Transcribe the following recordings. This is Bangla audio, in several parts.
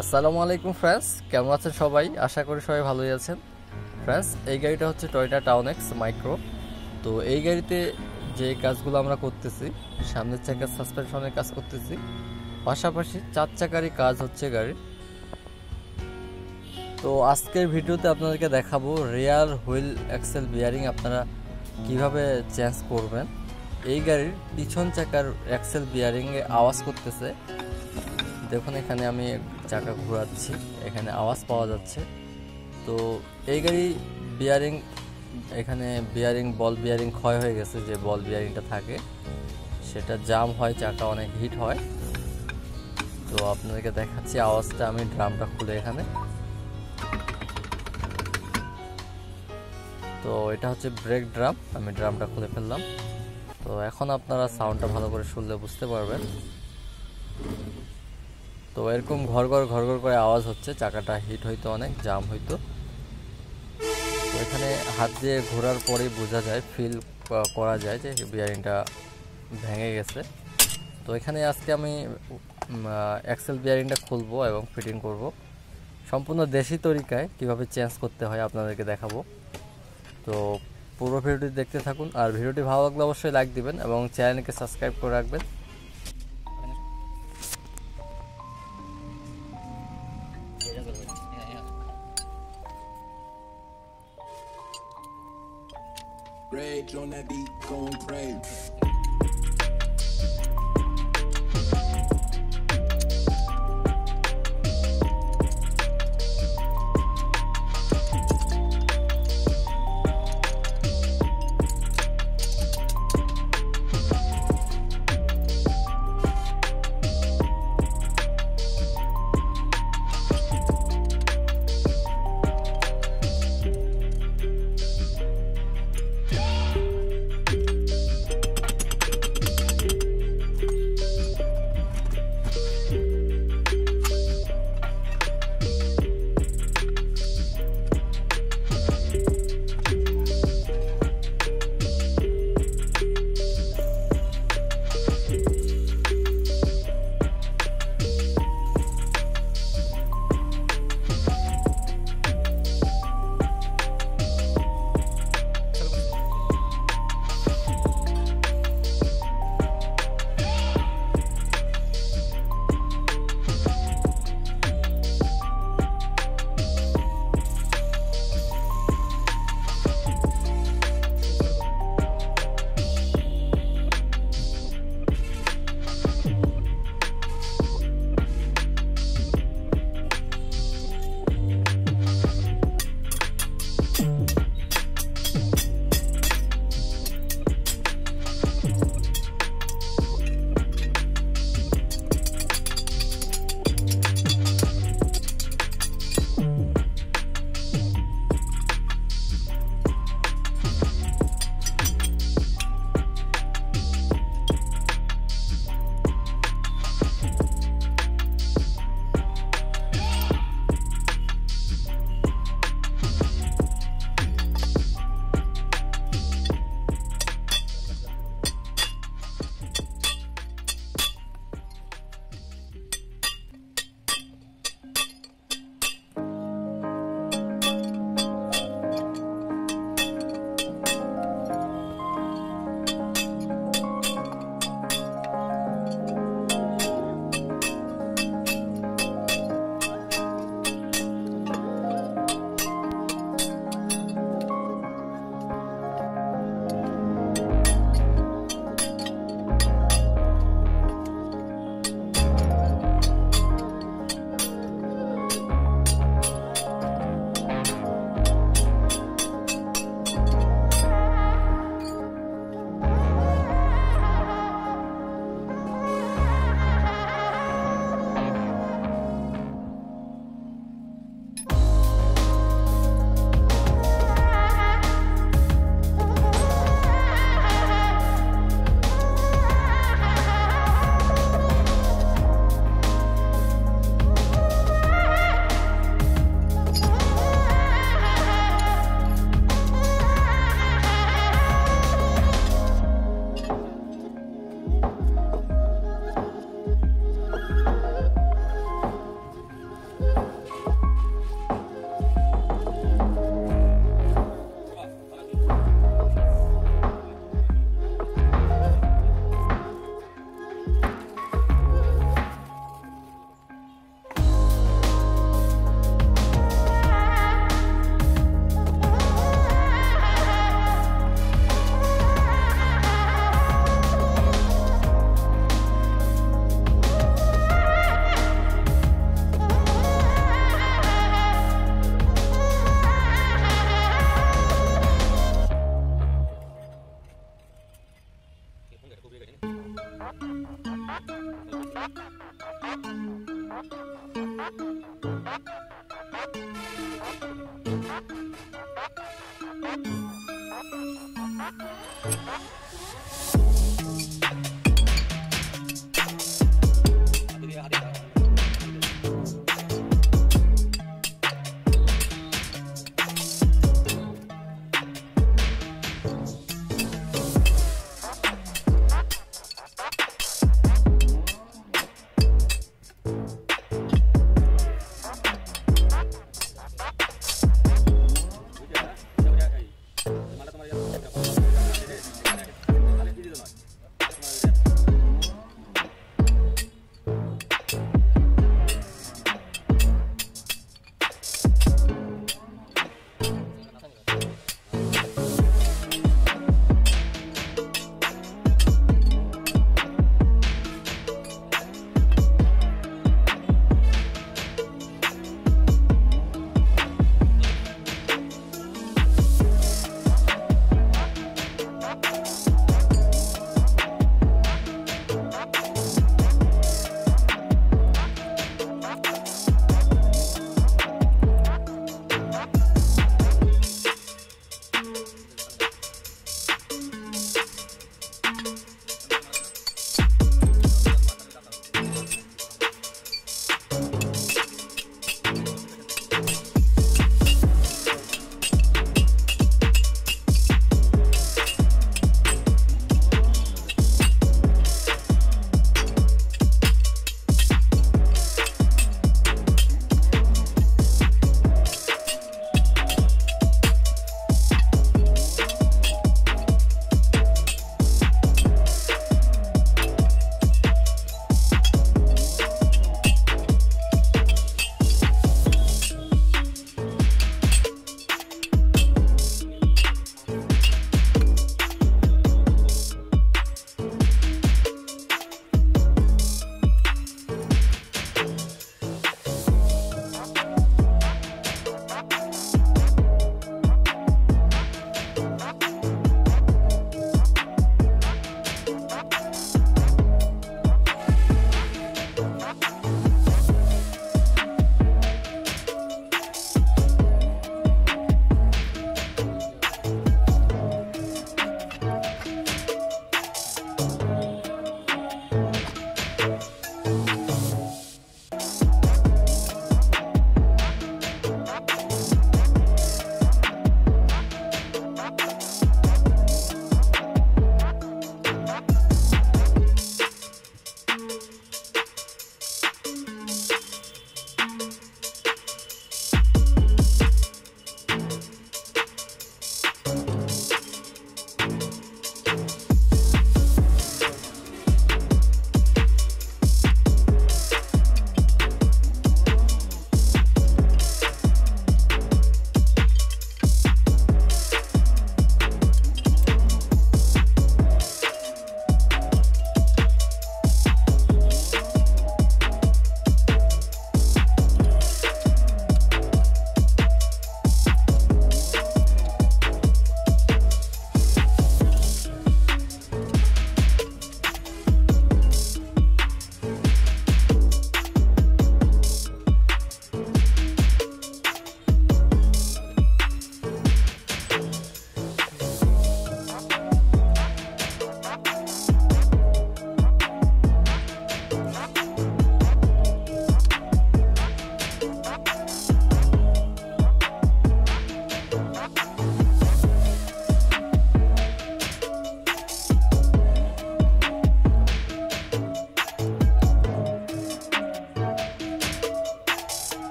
আসসালামু আলাইকুম ফ্রেন্ডস, কেমন আছেন সবাই? আশা করি সবাই ভালোই আছেন। ফ্রেন্ডস, এই গাড়িটা হচ্ছে টয়োটা টাউন এক্স মাইক্রো। তো এই গাড়িতে যে কাজগুলো আমরা করতেছি, সামনের চাকার সাসপেনশনের কাজ করতেছি, পাশাপাশি 4 চাকারই কাজ হচ্ছে গাড়ির। তো আজকের ভিডিওতে আপনাদেরকে দেখাবো রিয়ার হুইল অ্যাক্সেল বিয়ারিং আপনারা কিভাবে চেঞ্জ করবেন। এই গাড়ির পিছন চাকার অ্যাক্সেল বিয়ারিংয়ে আওয়াজ করতেছে, দেখুন এখানে আমি চাকা ঘোরাচ্ছি, এখানে আওয়াজ পাওয়া যাচ্ছে। তো এই গাড়ি বিয়ারিং, এখানে বিয়ারিং বল বিয়ারিং ক্ষয় হয়ে গেছে, যে বল বিয়ারিংটা থাকে সেটা জাম হয়, চাকা অনেক হিট হয়। তো আপনাদেরকে দেখাচ্ছি আওয়াজটা, আমি ড্রামটা খুলে এখানে। তো এটা হচ্ছে ব্রেক ড্রাম, আমি ড্রামটা খুলে ফেললাম। তো এখন আপনারা সাউন্ডটা ভালো করে শুনলে বুঝতে পারবেন। তো এরকম ঘর ঘর করে আওয়াজ হচ্ছে, চাকাটা হিট হইতো, অনেক জাম হইতো। তো এখানে হাত দিয়ে ঘোরার পরেই বোঝা যায়, ফিল করা যায় যে বিয়ারিংটা ভেঙে গেছে। তো এখানে আজকে আমি অ্যাক্সেল বিয়ারিংটা খুলবো এবং ফিটিং করব সম্পূর্ণ দেশি তরিকায়। কিভাবে চেঞ্জ করতে হয় আপনাদেরকে দেখাবো। তো পুরো ভিডিওটি দেখতে থাকুন, আর ভিডিওটি ভালো লাগলে অবশ্যই লাইক দিবেন এবং চ্যানেলকে সাবস্ক্রাইব করে রাখবেন। Rage on that beat, gon' pray.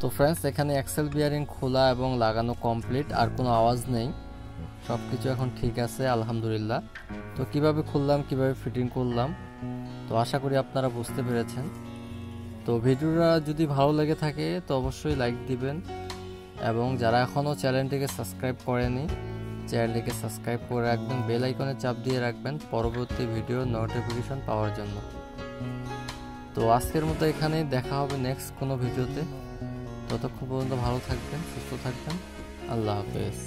তো ফ্রেন্ডস, এখানে এক্সেল বিয়ারিং খোলা এবং লাগানো কমপ্লিট, আর কোনো আওয়াজ নেই, সব কিছু এখন ঠিক আছে আলহামদুলিল্লাহ। তো কিভাবে খুললাম, কিভাবে ফিটিং করলাম, তো আশা করি আপনারা বুঝতে পেরেছেন। তো ভিডিওটা যদি ভালো লেগে থাকে তো অবশ্যই লাইক দিবেন, এবং যারা এখনও চ্যানেলটিকে সাবস্ক্রাইব করেনি চ্যানেলটিকে সাবস্ক্রাইব করে রাখবেন, বেল আইকনে চাপ দিয়ে রাখবেন পরবর্তী ভিডিওর নোটিফিকেশন পাওয়ার জন্য। তো আজকের মতো এখানেই, দেখা হবে নেক্সট কোনো ভিডিওতে। ততক্ষণ পর্যন্ত ভালো থাকবেন, সুস্থ থাকবেন, আল্লাহ হাফেজ।